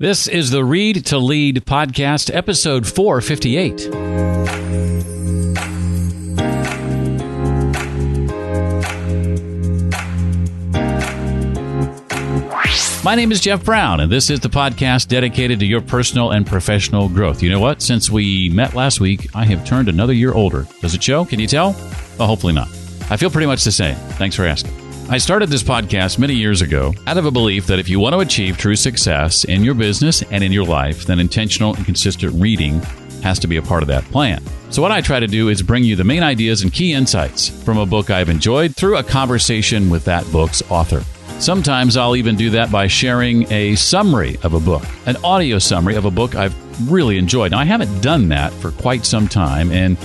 This is the Read to Lead podcast, episode 458. My name is Jeff Brown, and this is the podcast dedicated to your personal and professional growth. You know what? Since we met last week, I have turned another year older. Does it show? Can you tell? Well, hopefully not. I feel pretty much the same. Thanks for asking. I started this podcast many years ago out of a belief that if you want to achieve true success in your business and in your life, then intentional and consistent reading has to be a part of that plan. So what I try to do is bring you the main ideas and key insights from a book I've enjoyed through a conversation with that book's author. Sometimes I'll even do that by sharing a summary of a book, an audio summary of a book I've really enjoyed. Now, I haven't done that for quite some time, and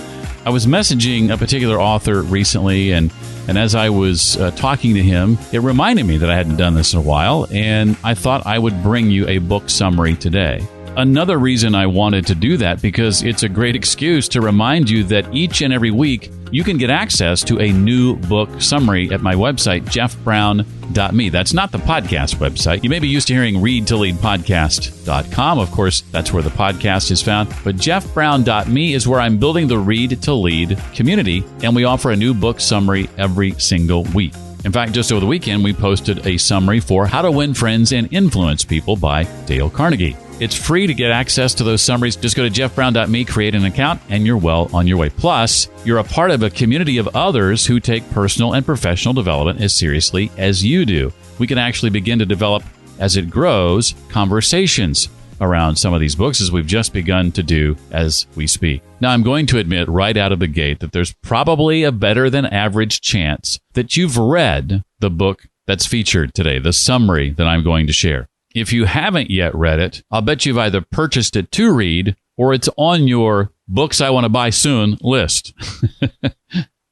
I was messaging a particular author recently, and as I was talking to him, it reminded me that I hadn't done this in a while, and I thought I would bring you a book summary today. Another reason I wanted to do that, because it's a great excuse to remind you that each and every week you can get access to a new book summary at my website, jeffbrown.me. That's not the podcast website. You may be used to hearing readtoleadpodcast.com. Of course, that's where the podcast is found. But jeffbrown.me is where I'm building the Read to Lead community, and we offer a new book summary every single week. In fact, just over the weekend, we posted a summary for How to Win Friends and Influence People by Dale Carnegie. It's free to get access to those summaries. Just go to jeffbrown.me, create an account, and you're well on your way. Plus, you're a part of a community of others who take personal and professional development as seriously as you do. We can actually begin to develop, as it grows, conversations around some of these books, as we've just begun to do as we speak. Now, I'm going to admit right out of the gate that there's probably a better than average chance that you've read the book that's featured today, the summary that I'm going to share. If you haven't yet read it, I'll bet you've either purchased it to read or it's on your books I want to buy soon list.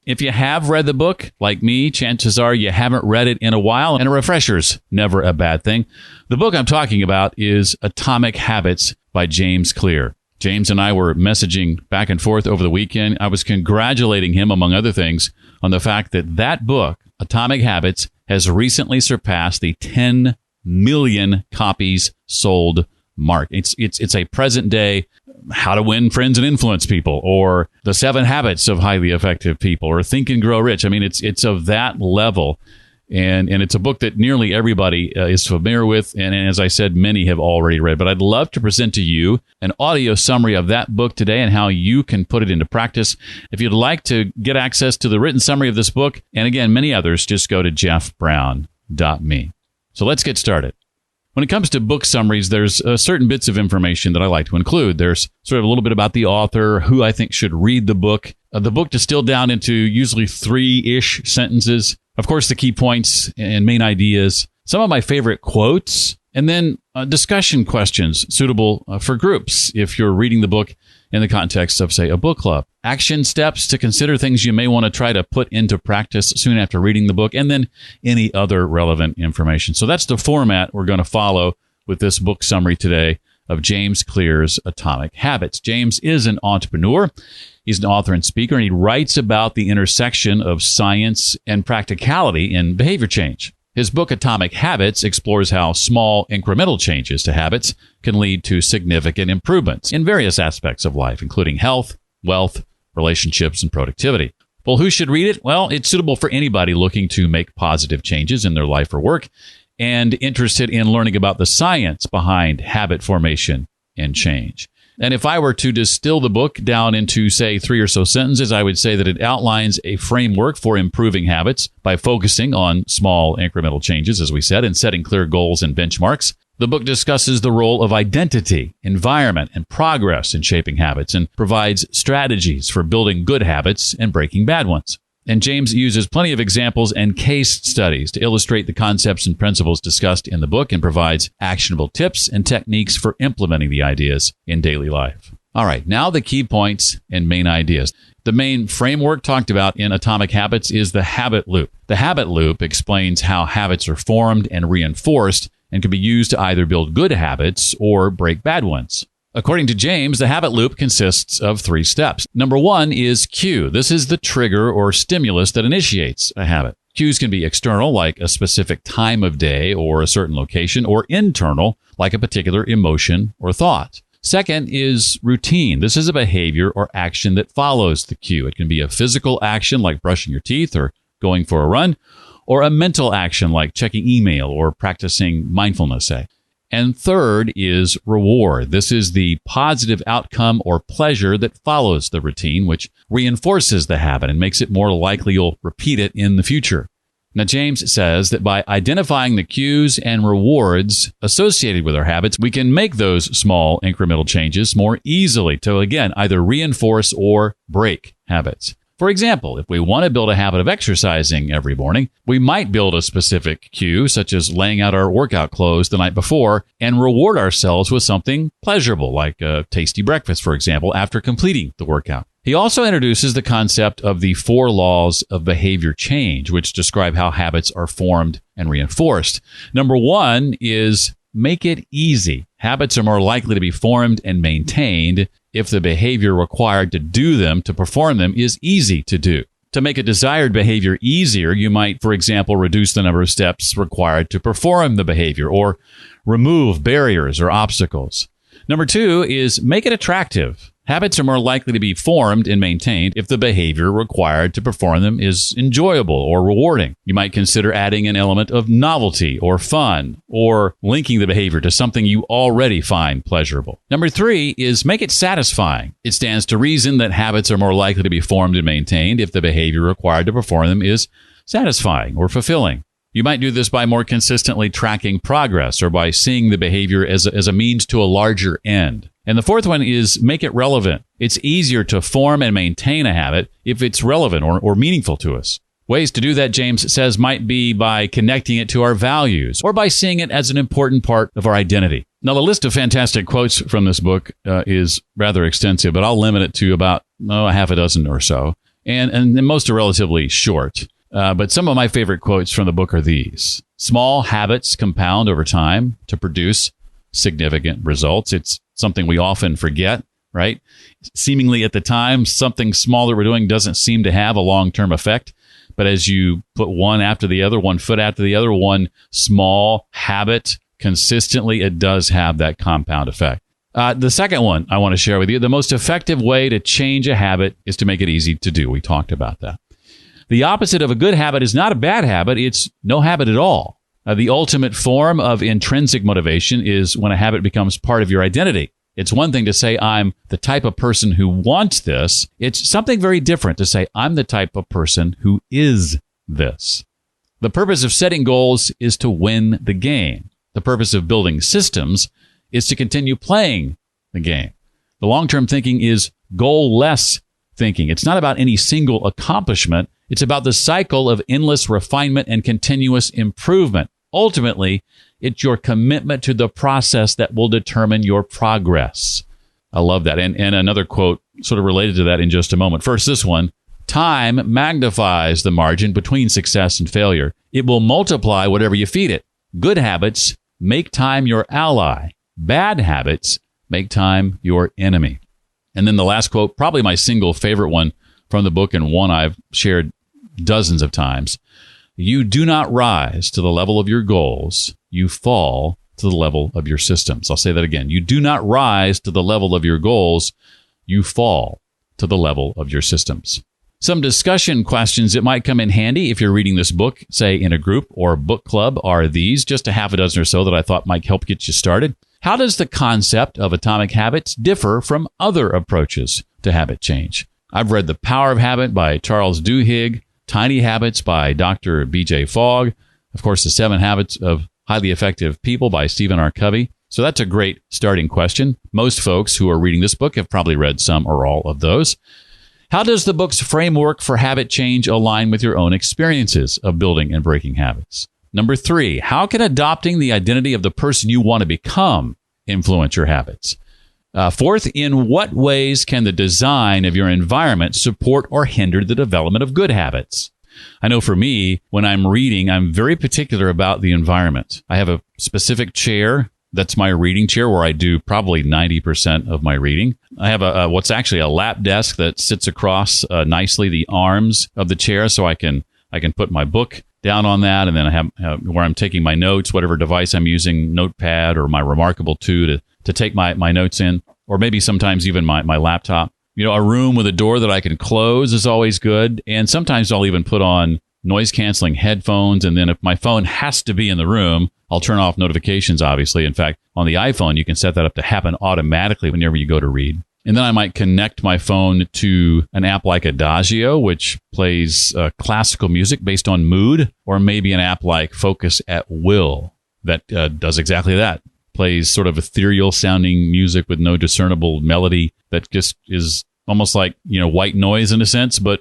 If you have read the book, like me, chances are you haven't read it in a while, and a refresher's never a bad thing. The book I'm talking about is Atomic Habits by James Clear. James and I were messaging back and forth over the weekend. I was congratulating him, among other things, on the fact that that book, Atomic Habits, has recently surpassed the 10 million copies sold mark. It's a present day How to Win Friends and Influence People, or The 7 Habits of Highly Effective People, or Think and Grow Rich. I mean, it's of that level, and it's a book that nearly everybody is familiar with, and as I said, many have already read. But I'd love to present to you an audio summary of that book today and how you can put it into practice. If you'd like to get access to the written summary of this book, and again, many others, just go to jeffbrown.me. So let's get started. When it comes to book summaries, there's certain bits of information that I like to include. There's sort of a little bit about the author, who I think should read the book distilled down into usually 3-ish sentences. Of course, the key points and main ideas, some of my favorite quotes, and then discussion questions suitable for groups if you're reading the book in the context of, say, a book club. Action steps to consider, things you may want to try to put into practice soon after reading the book, and then any other relevant information. So that's the format we're going to follow with this book summary today of James Clear's Atomic Habits. James is an entrepreneur. He's an author and speaker, and he writes about the intersection of science and practicality in behavior change. His book, Atomic Habits, explores how small incremental changes to habits can lead to significant improvements in various aspects of life, including health, wealth, relationships, and productivity. Well, who should read it? Well, it's suitable for anybody looking to make positive changes in their life or work and interested in learning about the science behind habit formation and change. And if I were to distill the book down into, say, 3 or so sentences, I would say that it outlines a framework for improving habits by focusing on small incremental changes, as we said, and setting clear goals and benchmarks. The book discusses the role of identity, environment, and progress in shaping habits, and provides strategies for building good habits and breaking bad ones. And James uses plenty of examples and case studies to illustrate the concepts and principles discussed in the book, and provides actionable tips and techniques for implementing the ideas in daily life. All right, now the key points and main ideas. The main framework talked about in Atomic Habits is the habit loop. The habit loop explains how habits are formed and reinforced and can be used to either build good habits or break bad ones. According to James, the habit loop consists of 3 steps. Number 1 is cue. This is the trigger or stimulus that initiates a habit. Cues can be external, like a specific time of day or a certain location, or internal, like a particular emotion or thought. Second is routine. This is a behavior or action that follows the cue. It can be a physical action like brushing your teeth or going for a run, or a mental action like checking email or practicing mindfulness, say. And third is reward. This is the positive outcome or pleasure that follows the routine, which reinforces the habit and makes it more likely you'll repeat it in the future. Now, James says that by identifying the cues and rewards associated with our habits, we can make those small incremental changes more easily to, again, either reinforce or break habits. For example, if we want to build a habit of exercising every morning, we might build a specific cue, such as laying out our workout clothes the night before, and reward ourselves with something pleasurable, like a tasty breakfast, for example, after completing the workout. He also introduces the concept of the 4 laws of behavior change, which describe how habits are formed and reinforced. Number 1 is make it easy. Habits are more likely to be formed and maintained if the behavior required to do them, to perform them, is easy to do. To make a desired behavior easier, you might, for example, reduce the number of steps required to perform the behavior or remove barriers or obstacles. Number 2 is make it attractive. Habits are more likely to be formed and maintained if the behavior required to perform them is enjoyable or rewarding. You might consider adding an element of novelty or fun, or linking the behavior to something you already find pleasurable. Number 3 is make it satisfying. It stands to reason that habits are more likely to be formed and maintained if the behavior required to perform them is satisfying or fulfilling. You might do this by more consistently tracking progress or by seeing the behavior as a means to a larger end. And the 4th one is make it relevant. It's easier to form and maintain a habit if it's relevant or meaningful to us. Ways to do that, James says, might be by connecting it to our values or by seeing it as an important part of our identity. Now, the list of fantastic quotes from this book is rather extensive, but I'll limit it to about a half a dozen or so. And most are relatively short. But some of my favorite quotes from the book are these. Small habits compound over time to produce significant results. It's something we often forget, right? Seemingly at the time, something small that we're doing doesn't seem to have a long-term effect. But as you put one after the other, one foot after the other, one small habit consistently, it does have that compound effect. The second one I want to share with you, the most effective way to change a habit is to make it easy to do. We talked about that. The opposite of a good habit is not a bad habit. It's no habit at all. The ultimate form of intrinsic motivation is when a habit becomes part of your identity. It's one thing to say, I'm the type of person who wants this. It's something very different to say, I'm the type of person who is this. The purpose of setting goals is to win the game. The purpose of building systems is to continue playing the game. The long-term thinking is goal-less thinking. It's not about any single accomplishment. It's about the cycle of endless refinement and continuous improvement. Ultimately, it's your commitment to the process that will determine your progress. I love that. And another quote sort of related to that in just a moment. First, this one. Time magnifies the margin between success and failure. It will multiply whatever you feed it. Good habits make time your ally. Bad habits make time your enemy. And then the last quote, probably my single favorite one from the book and one I've shared dozens of times. You do not rise to the level of your goals. You fall to the level of your systems. I'll say that again. You do not rise to the level of your goals. You fall to the level of your systems. Some discussion questions that might come in handy if you're reading this book, say in a group or book club, are these, just a half a dozen or so that I thought might help get you started. How does the concept of atomic habits differ from other approaches to habit change? I've read The Power of Habit by Charles Duhigg, Tiny Habits by Dr. B.J. Fogg, of course, The 7 Habits of Highly Effective People by Stephen R. Covey. So that's a great starting question. Most folks who are reading this book have probably read some or all of those. How does the book's framework for habit change align with your own experiences of building and breaking habits? Number 3, how can adopting the identity of the person you want to become influence your habits? 4th, in what ways can the design of your environment support or hinder the development of good habits? I know for me, when I'm reading, I'm very particular about the environment. I have a specific chair. That's my reading chair where I do probably 90% of my reading. I have what's actually a lap desk that sits across nicely the arms of the chair so I can put my book down on that, and then I have where I'm taking my notes, whatever device I'm using, Notepad or my Remarkable 2 to take my notes in, or maybe sometimes even my laptop. A room with a door that I can close is always good. And sometimes I'll even put on noise-canceling headphones. And then if my phone has to be in the room, I'll turn off notifications, obviously. In fact, on the iPhone, you can set that up to happen automatically whenever you go to read. And then I might connect my phone to an app like Adagio, which plays classical music based on mood, or maybe an app like Focus at Will that does exactly that. Plays sort of ethereal sounding music with no discernible melody that just is almost like, white noise in a sense, but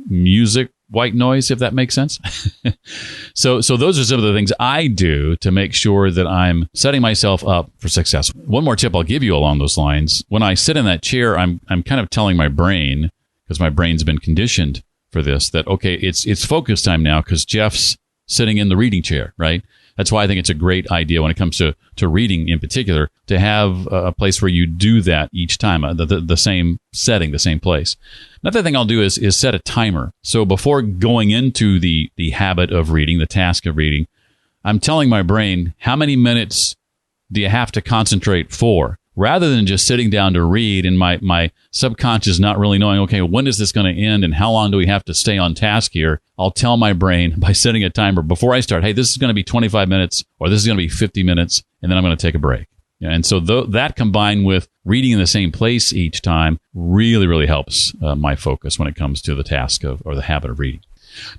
music white noise, if that makes sense. So those are some of the things I do to make sure that I'm setting myself up for success. One more tip I'll give you along those lines. When I sit in that chair, I'm kind of telling my brain, because my brain's been conditioned for this, that, okay, it's focus time now because Jeff's sitting in the reading chair, right? That's why I think it's a great idea when it comes to reading in particular, to have a place where you do that each time, the same setting, the same place. Another thing I'll do is set a timer. So before going into the habit of reading, the task of reading, I'm telling my brain, how many minutes do you have to concentrate for? Rather than just sitting down to read and my subconscious not really knowing, okay, when is this going to end and how long do we have to stay on task here? I'll tell my brain by setting a timer before I start, hey, this is going to be 25 minutes or this is going to be 50 minutes, and then I'm going to take a break. And so that combined with reading in the same place each time really, really helps my focus when it comes to the task or the habit of reading.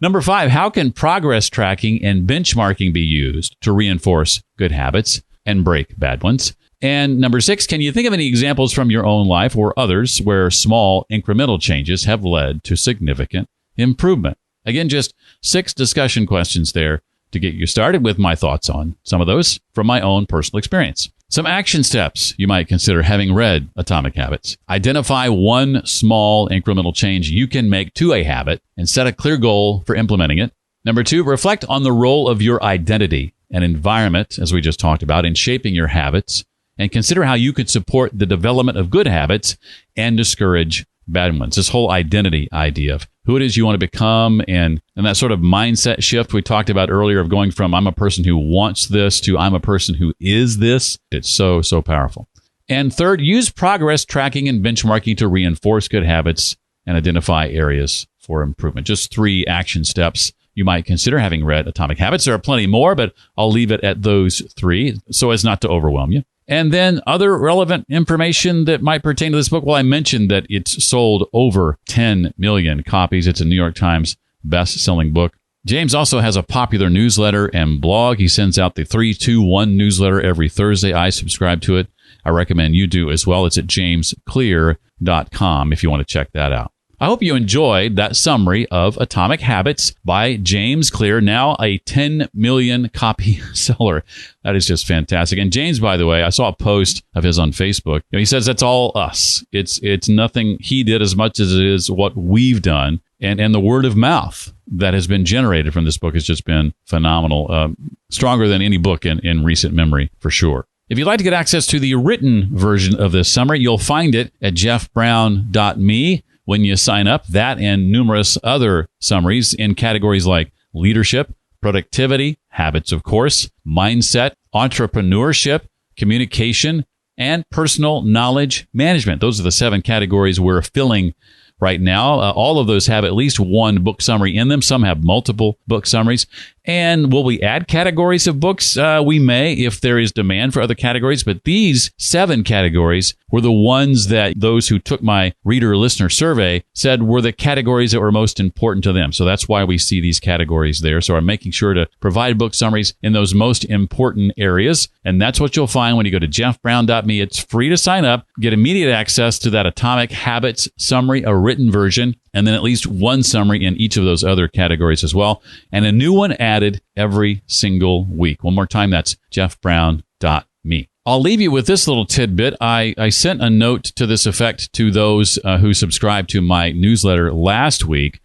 Number 5, how can progress tracking and benchmarking be used to reinforce good habits and break bad ones? And number 6, can you think of any examples from your own life or others where small incremental changes have led to significant improvement? Again, just 6 discussion questions there to get you started with my thoughts on some of those from my own personal experience. Some action steps you might consider having read Atomic Habits. Identify one small incremental change you can make to a habit and set a clear goal for implementing it. Number 2, reflect on the role of your identity and environment, as we just talked about, in shaping your habits. And consider how you could support the development of good habits and discourage bad ones. This whole identity idea of who it is you want to become and that sort of mindset shift we talked about earlier of going from I'm a person who wants this to I'm a person who is this. It's so, so powerful. And third, use progress tracking and benchmarking to reinforce good habits and identify areas for improvement. Just 3 action steps you might consider having read Atomic Habits. There are plenty more, but I'll leave it at those 3 so as not to overwhelm you. And then other relevant information that might pertain to this book. Well, I mentioned that it's sold over 10 million copies. It's a New York Times best-selling book. James also has a popular newsletter and blog. He sends out the 321 newsletter every Thursday. I subscribe to it. I recommend you do as well. It's at jamesclear.com if you want to check that out. I hope you enjoyed that summary of Atomic Habits by James Clear, now a 10 million copy seller. That is just fantastic. And James, by the way, I saw a post of his on Facebook. He says that's all us. It's nothing he did as much as it is what we've done. And the word of mouth that has been generated from this book has just been phenomenal. Stronger than any book in recent memory, for sure. If you'd like to get access to the written version of this summary, you'll find it at jeffbrown.me. When you sign up, that and numerous other summaries in categories like leadership, productivity, habits, of course, mindset, entrepreneurship, communication, and personal knowledge management. Those are the 7 categories we're filling right now. All of those have at least one book summary in them. Some have multiple book summaries. And will we add categories of books? We may if there is demand for other categories. But these 7 categories were the ones that those who took my reader-listener survey said were the categories that were most important to them. So that's why we see these categories there. So I'm making sure to provide book summaries in those most important areas. And that's what you'll find when you go to jeffbrown.me. It's free to sign up. Get immediate access to that Atomic Habits summary, a written version, and then at least one summary in each of those other categories as well. And a new one added every single week. One more time, that's jeffbrown.me. I'll leave you with this little tidbit. I sent a note to this effect to those who subscribed to my newsletter last week.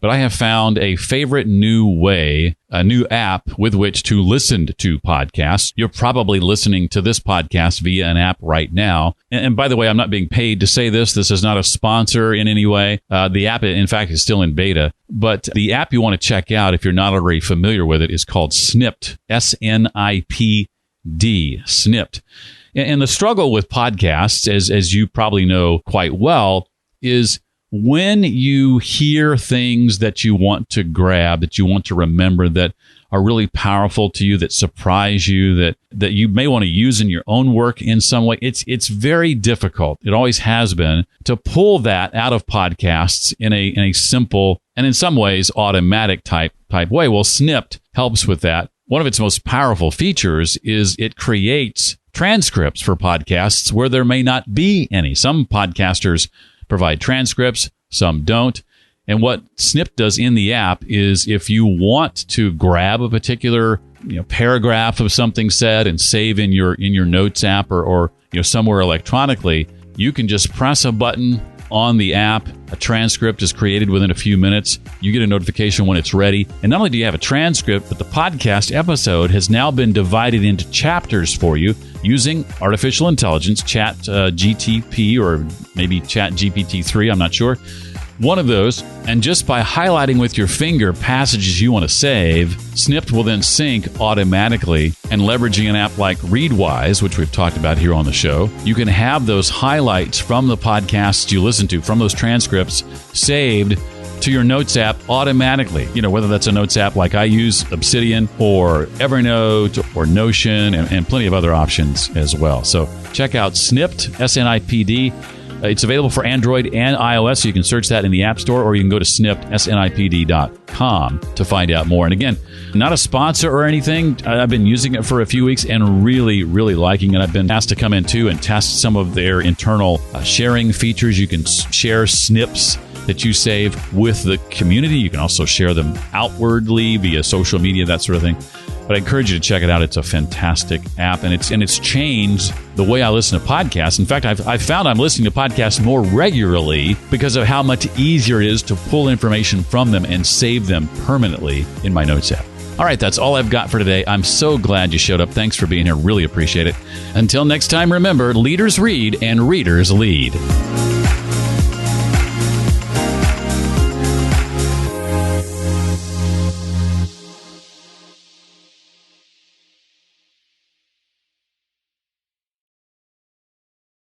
but I have found a favorite new way, a new app with which to listen to podcasts. You're probably listening to this podcast via an app right now. And by the way, I'm not being paid to say this. This is not a sponsor in any way. The app, in fact, is still in beta. But the app you want to check out, if you're not already familiar with it, is called Snipped, S-N-I-P-D, Snipped. And the struggle with podcasts, as you probably know quite well, is when you hear things that you want to grab, that you want to remember, that are really powerful to you, that surprise you, that you may want to use in your own work in some way, it's very difficult. It always has been to pull that out of podcasts in a simple and in some ways automatic type way. Well, Snipped helps with that. One of its most powerful features is it creates transcripts for podcasts where there may not be any. Some podcasters provide transcripts, some don't. And what Snipped does in the app is if you want to grab a particular paragraph of something said and save in your notes app or somewhere electronically, you can just press a button on the app. A transcript is created within a few minutes. You get a notification when it's ready. And not only do you have a transcript, but the podcast episode has now been divided into chapters for you using artificial intelligence, Chat GTP or maybe Chat GPT-3, I'm not sure. One of those, and just by highlighting with your finger passages you want to save, Snipped will then sync automatically. And leveraging an app like Readwise, which we've talked about here on the show, you can have those highlights from the podcasts you listen to, from those transcripts, saved to your Notes app automatically. Whether that's a Notes app like I use, Obsidian, or Evernote, or Notion, and plenty of other options as well. So check out Snipped, S-N-I-P-D. It's available for Android and iOS, so you can search that in the App Store, or you can go to SNIPD.com to find out more. And again, not a sponsor or anything. I've been using it for a few weeks and really, really liking it. I've been asked to come in too and test some of their internal sharing features. You can share snips that you save with the community. You can also share them outwardly via social media, that sort of thing. But I encourage you to check it out. It's a fantastic app, and it's changed the way I listen to podcasts. In fact, I've found I'm listening to podcasts more regularly because of how much easier it is to pull information from them and save them permanently in my Notes app. All right, that's all I've got for today. I'm so glad you showed up. Thanks for being here. Really appreciate it. Until next time, remember, leaders read and readers lead.